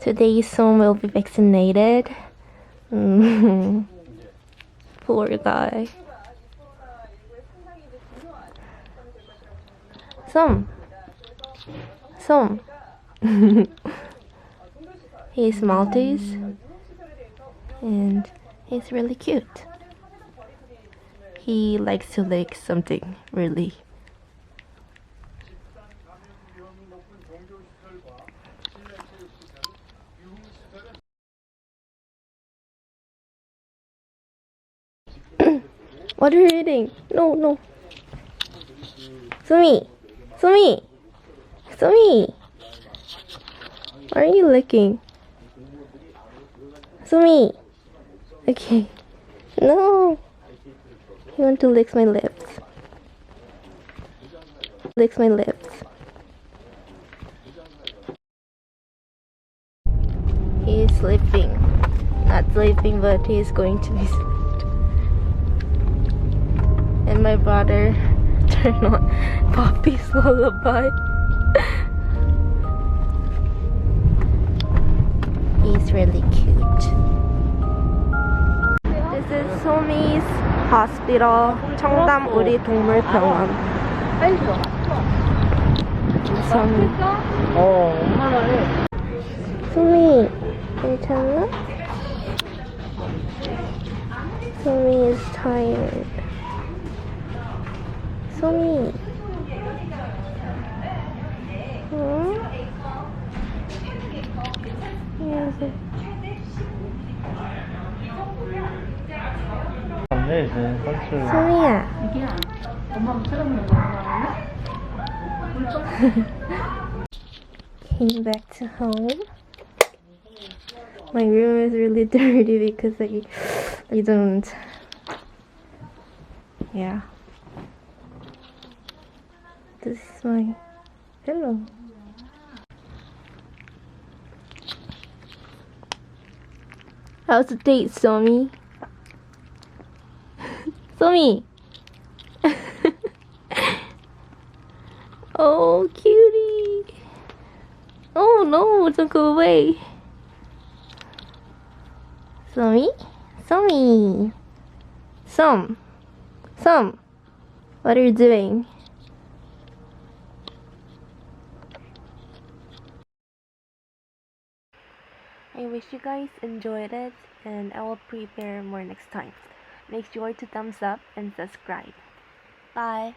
Today Som will be vaccinated. Poor guy. Som. He's Maltese and he's really cute. He likes to lick something, really. What are you eating? No. Sumi! Why are you licking? Sumi! Okay. No! He wants to lick my lips. He is sleeping. Not sleeping, but he is going to be sleeping. And my brother turned on Poppy's lullaby. He's really cute. This is Somi's hospital, 청담 우리 동물병원. Somi. 엄마나 해. Somi, 괜찮아? Somi is tired. Somi. Yes. 소미야. Came back to home. My room is really dirty because I don't. Yeah. This is my pillow. How's the date, Somi? Somi! Oh, cutie! Oh no, don't go away! Somi? Som! What are you doing? I wish you guys enjoyed it, and I will prepare more next time. Make sure to thumbs up and subscribe. Bye!